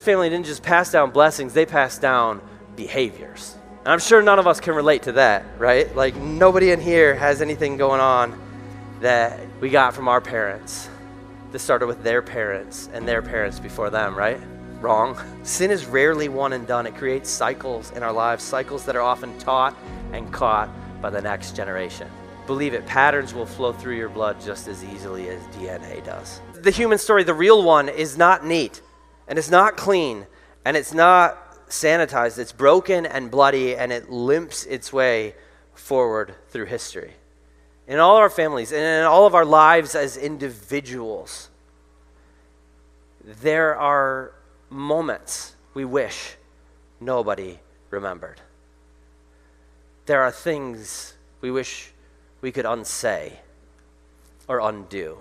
family didn't just pass down blessings, they passed down behaviors. And I'm sure none of us can relate to that, right? Like nobody in here has anything going on that we got from our parents. This started with their parents and their parents before them, right? Wrong. Sin is rarely one and done. It creates cycles in our lives, cycles that are often taught and caught by the next generation. Believe it, patterns will flow through your blood just as easily as DNA does. The human story, the real one, is not neat, and it's not clean, and it's not sanitized. It's broken and bloody, and it limps its way forward through history. In all our families and in all of our lives as individuals, there are moments we wish nobody remembered. There are things we wish we could unsay or undo.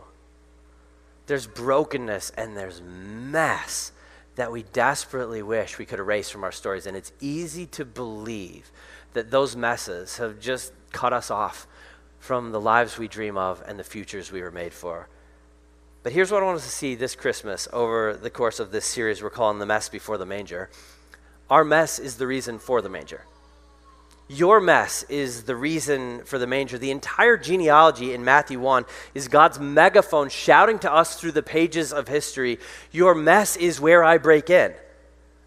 There's brokenness and there's mess that we desperately wish we could erase from our stories. And it's easy to believe that those messes have just cut us off from the lives we dream of and the futures we were made for. But here's what I want us to see this Christmas over the course of this series we're calling The Mess Before the Manger. Our mess is the reason for the manger. Your mess is the reason for the manger. The entire genealogy in Matthew 1 is God's megaphone shouting to us through the pages of history, your mess is where I break in.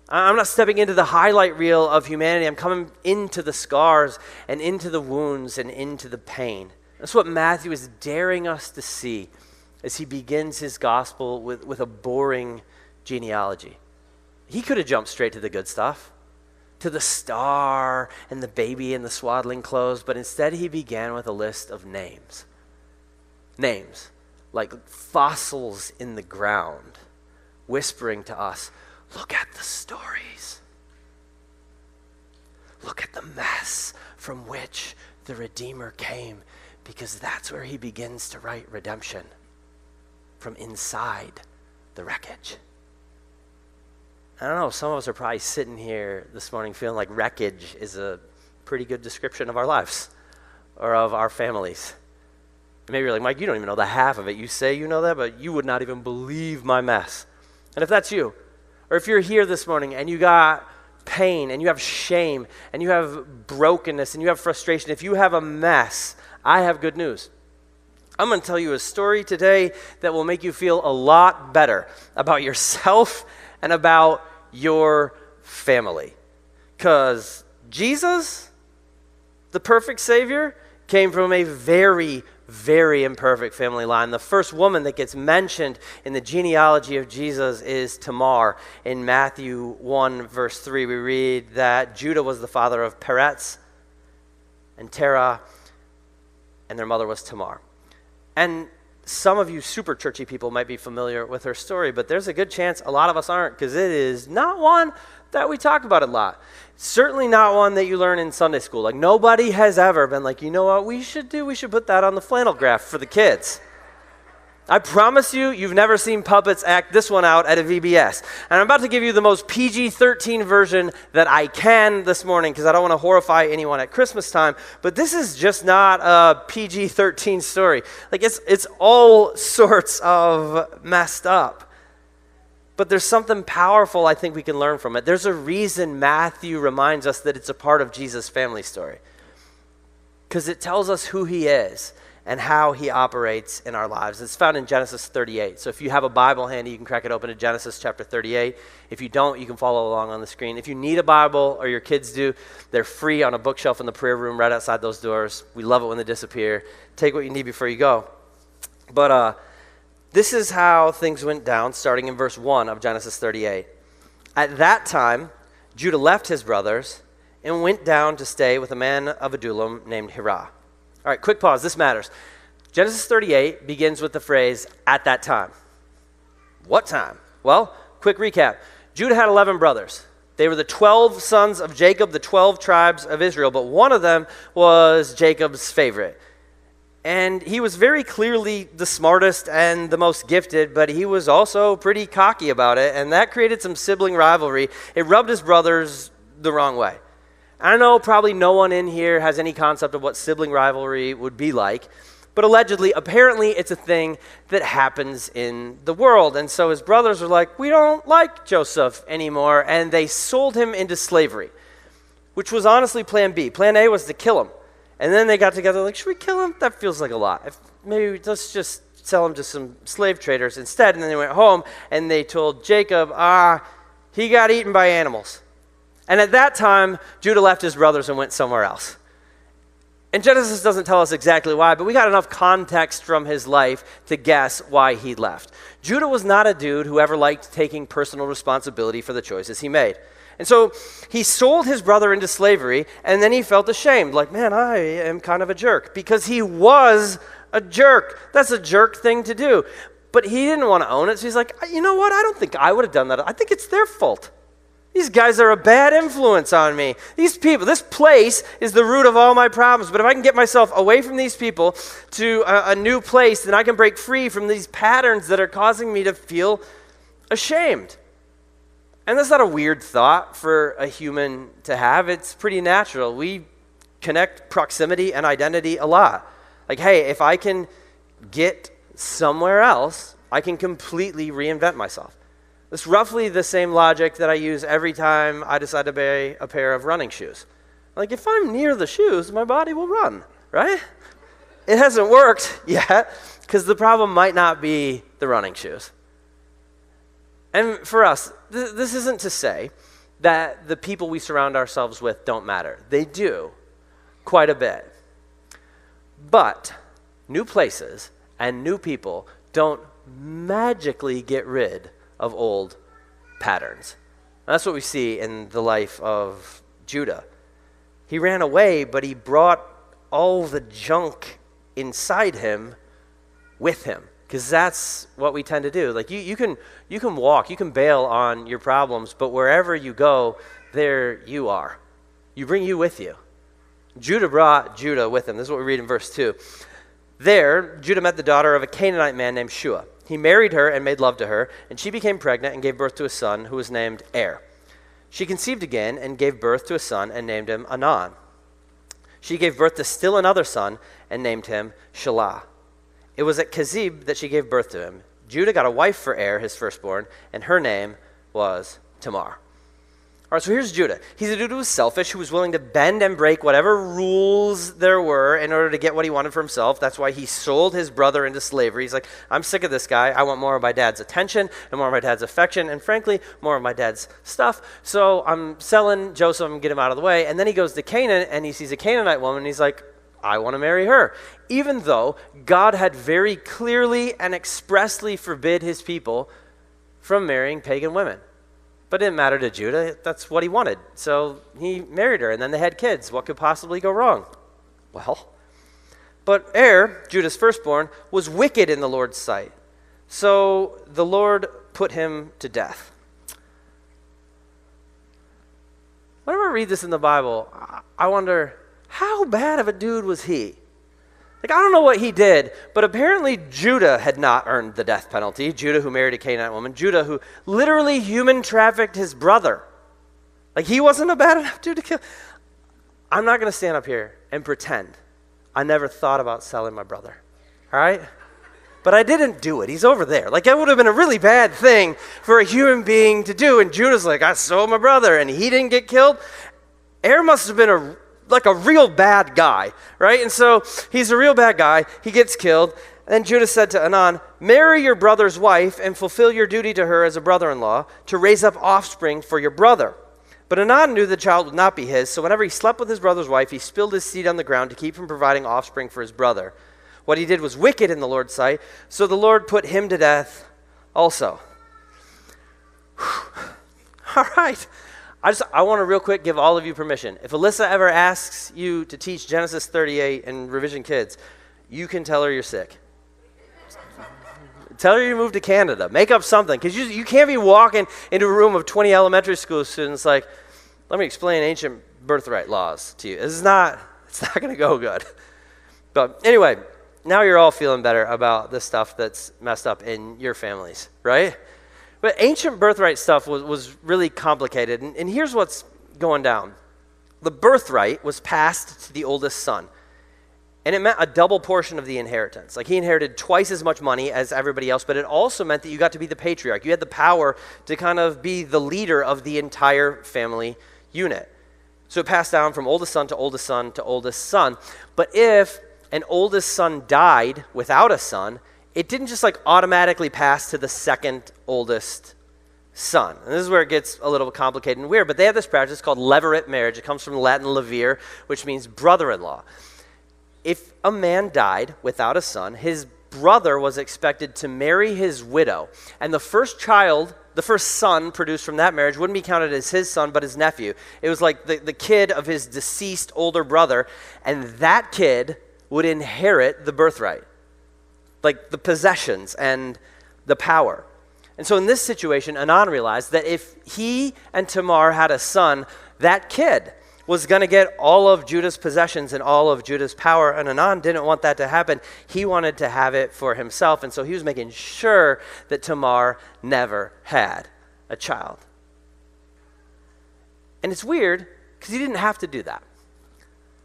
I'm not stepping into the highlight reel of humanity. I'm coming into the scars and into the wounds and into the pain. That's what Matthew is daring us to see as he begins his gospel with a boring genealogy. He could have jumped straight to the good stuff, to the star and the baby in the swaddling clothes, but instead he began with a list of names. Names like fossils in the ground, whispering to us, look at the stories. Look at the mess from which the Redeemer came, because that's where he begins to write redemption, from inside the wreckage. I don't know, some of us are probably sitting here this morning feeling like wreckage is a pretty good description of our lives or of our families. Maybe you're like, Mike, you don't even know the half of it. You say you know that, but you would not even believe my mess. And if that's you, or if you're here this morning and you got pain and you have shame and you have brokenness and you have frustration, if you have a mess, I have good news. I'm going to tell you a story today that will make you feel a lot better about yourself and about your family. Because Jesus, the perfect Savior, came from a very, very imperfect family line. The first woman that gets mentioned in the genealogy of Jesus is Tamar. In Matthew 1, verse 3, we read that Judah was the father of Peretz and Terah, and their mother was Tamar. And some of you super churchy people might be familiar with her story, but there's a good chance a lot of us aren't, because it is not one that we talk about a lot. Certainly not one that you learn in Sunday school. Like nobody has ever been like, you know what we should do? We should put that on the flannel graph for the kids. I promise you, you've never seen puppets act this one out at a VBS. And I'm about to give you the most PG-13 version that I can this morning, because I don't want to horrify anyone at Christmas time, but this is just not a PG-13 story. Like it's all sorts of messed up. But there's something powerful I think we can learn from it. There's a reason Matthew reminds us that it's a part of Jesus' family story, because it tells us who he is and how he operates in our lives. It's found in Genesis 38. So if you have a Bible handy, you can crack it open to Genesis chapter 38. If you don't, you can follow along on the screen. If you need a Bible, or your kids do, they're free on a bookshelf in the prayer room right outside those doors. We love it when they disappear. Take what you need before you go. But this is how things went down, starting in verse 1 of Genesis 38. At that time, Judah left his brothers and went down to stay with a man of Adullam named Hirah. All right, quick pause. This matters. Genesis 38 begins with the phrase, at that time. What time? Well, quick recap. Judah had 11 brothers. They were the 12 sons of Jacob, the 12 tribes of Israel, but one of them was Jacob's favorite. And he was very clearly the smartest and the most gifted, but he was also pretty cocky about it, and that created some sibling rivalry. It rubbed his brothers the wrong way. I know probably no one in here has any concept of what sibling rivalry would be like, But allegedly, apparently, it's a thing that happens in the world. And so his brothers are like, we don't like Joseph anymore, and they sold him into slavery, which was honestly plan B. Plan A was to kill him. And then they got together like, should we kill him? That feels like a lot. Maybe let's just sell him to some slave traders instead. And then they went home, and they told Jacob, he got eaten by animals. And at that time, Judah left his brothers and went somewhere else. And Genesis doesn't tell us exactly why, but we got enough context from his life to guess why he left. Judah was not a dude who ever liked taking personal responsibility for the choices he made. And so he sold his brother into slavery, and then he felt ashamed, like, man, I am kind of a jerk, because he was a jerk. That's a jerk thing to do. But he didn't want to own it, so he's like, you know what? I don't think I would have done that. I think it's their fault. These guys are a bad influence on me. These people, this place is the root of all my problems. But if I can get myself away from these people to a new place, then I can break free from these patterns that are causing me to feel ashamed. And that's not a weird thought for a human to have. It's pretty natural. We connect proximity and identity a lot. Like, hey, if I can get somewhere else, I can completely reinvent myself. It's roughly the same logic that I use every time I decide to buy a pair of running shoes. Like, if I'm near the shoes, my body will run, right? It hasn't worked yet, because the problem might not be the running shoes. And for us, this isn't to say that the people we surround ourselves with don't matter. They do, quite a bit. But new places and new people don't magically get rid of old patterns. And that's what we see in the life of Judah. He ran away, but he brought all the junk inside him with him, because that's what we tend to do. Like you can walk, you can bail on your problems, but wherever you go, there you are. You bring you with you. Judah brought Judah with him. This is what we read in verse 2. There, Judah met the daughter of a Canaanite man named Shua. He married her and made love to her, and she became pregnant and gave birth to a son who was named Er. She conceived again and gave birth to a son and named him Anan. She gave birth to still another son and named him Shelah. It was at Kezib that she gave birth to him. Judah got a wife for Er, his firstborn, and her name was Tamar. All right, so here's Judah. He's a dude who was selfish, who was willing to bend and break whatever rules there were in order to get what he wanted for himself. That's why he sold his brother into slavery. He's like, I'm sick of this guy. I want more of my dad's attention and more of my dad's affection and, frankly, more of my dad's stuff. So I'm selling Joseph and get him out of the way. And then he goes to Canaan, and he sees a Canaanite woman, and he's like, I want to marry her. Even though God had very clearly and expressly forbid his people from marrying pagan women. But it didn't matter to Judah. That's what he wanted. So he married her, and then they had kids. What could possibly go wrong? Well, but Er, Judah's firstborn, was wicked in the Lord's sight. So the Lord put him to death. Whenever I read this in the Bible, I wonder, how bad of a dude was he? Like, I don't know what he did, but apparently Judah had not earned the death penalty. Judah, who married a Canaanite woman. Judah, who literally human trafficked his brother. Like, he wasn't a bad enough dude to kill. I'm not going to stand up here and pretend I never thought about selling my brother. All right? But I didn't do it. He's over there. Like, that would have been a really bad thing for a human being to do. And Judah's like, I sold my brother, and he didn't get killed. Er must have been a real bad guy, right? And so he's a real bad guy. He gets killed. And then Judah said to Anan, marry your brother's wife and fulfill your duty to her as a brother-in-law to raise up offspring for your brother. But Anan knew the child would not be his, so whenever he slept with his brother's wife, he spilled his seed on the ground to keep from providing offspring for his brother. What he did was wicked in the Lord's sight, so the Lord put him to death also. All right. I want to real quick give all of you permission. If Alyssa ever asks you to teach Genesis 38 and revision kids, you can tell her you're sick. Tell her you moved to Canada. Make up something. Because you can't be walking into a room of 20 elementary school students like, let me explain ancient birthright laws to you. It's not going to go good. But anyway, now you're all feeling better about the stuff that's messed up in your families, right? But ancient birthright stuff was really complicated, and here's what's going down. The birthright was passed to the oldest son. And it meant a double portion of the inheritance. Like he inherited twice as much money as everybody else, but it also meant that you got to be the patriarch. You had the power to kind of be the leader of the entire family unit. So it passed down from oldest son to oldest son to oldest son. But if an oldest son died without a son, it didn't just like automatically pass to the second oldest son. And this is where it gets a little complicated and weird, but they have this practice called levirate marriage. It comes from Latin levir, which means brother-in-law. If a man died without a son, his brother was expected to marry his widow. And the first son produced from that marriage wouldn't be counted as his son, but his nephew. It was like the kid of his deceased older brother, and that kid would inherit the birthright, like the possessions and the power. And so in this situation, Anan realized that if he and Tamar had a son, that kid was going to get all of Judah's possessions and all of Judah's power, and Anan didn't want that to happen. He wanted to have it for himself, and so he was making sure that Tamar never had a child. And it's weird, because he didn't have to do that.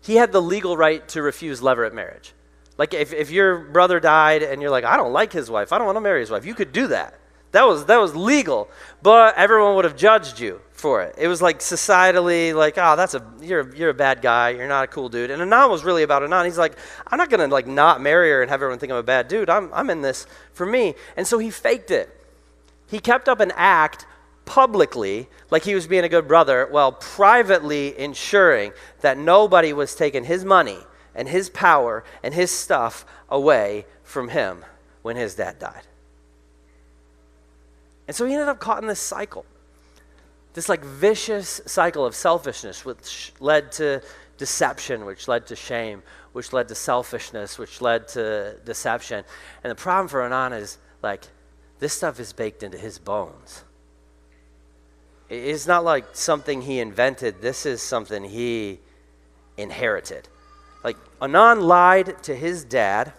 He had the legal right to refuse levirate marriage. Like if your brother died and you're like, I don't like his wife, I don't want to marry his wife, you could do that. That was legal, but everyone would have judged you for it. It was like societally, like, oh, you're a bad guy. You're not a cool dude. And Anan was really about Anan. He's like, I'm not gonna like not marry her and have everyone think I'm a bad dude. I'm in this for me. And so he faked it. He kept up an act publicly, like he was being a good brother, while privately ensuring that nobody was taking his money and his power and his stuff away from him when his dad died. And so he ended up caught in this cycle, this like vicious cycle of selfishness, which led to deception, which led to shame, which led to selfishness, which led to deception. And the problem for Anan is like, this stuff is baked into his bones. It's not like something he invented. This is something he inherited. Like Anan lied to his dad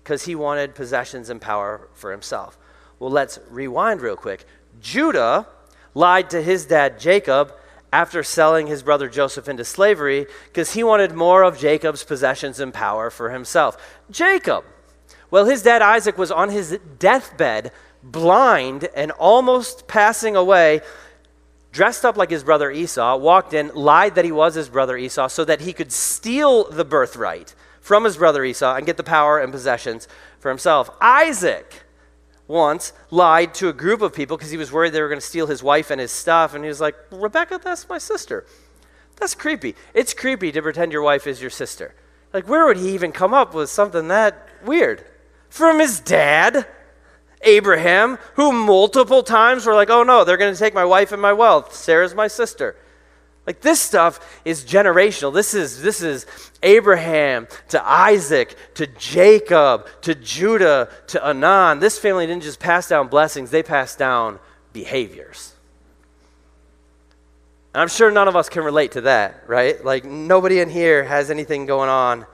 because he wanted possessions and power for himself. Well, let's rewind real quick. Judah lied to his dad Jacob after selling his brother Joseph into slavery because he wanted more of Jacob's possessions and power for himself. Jacob, well, his dad Isaac was on his deathbed, blind and almost passing away, dressed up like his brother Esau, walked in, lied that he was his brother Esau so that he could steal the birthright from his brother Esau and get the power and possessions for himself. Isaac once lied to a group of people because he was worried they were going to steal his wife and his stuff, and he was like, Rebecca, that's my sister. That's creepy. It's creepy to pretend your wife is your sister. Like, where would he even come up with something that weird? From his dad, Abraham, who multiple times were like, oh no, they're going to take my wife and my wealth. Sarah's my sister. Like, this stuff is generational. This is Abraham to Isaac to Jacob to Judah to Anan. This family didn't just pass down blessings, they passed down behaviors. And I'm sure none of us can relate to that, right? Like, nobody in here has anything going on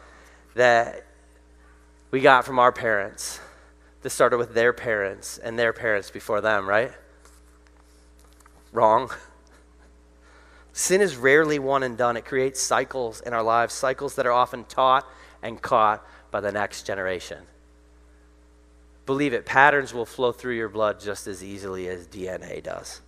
that we got from our parents that started with their parents and their parents before them, right? Wrong. Sin is rarely one and done. It creates cycles in our lives, cycles that are often taught and caught by the next generation. Believe it, patterns will flow through your blood just as easily as DNA does.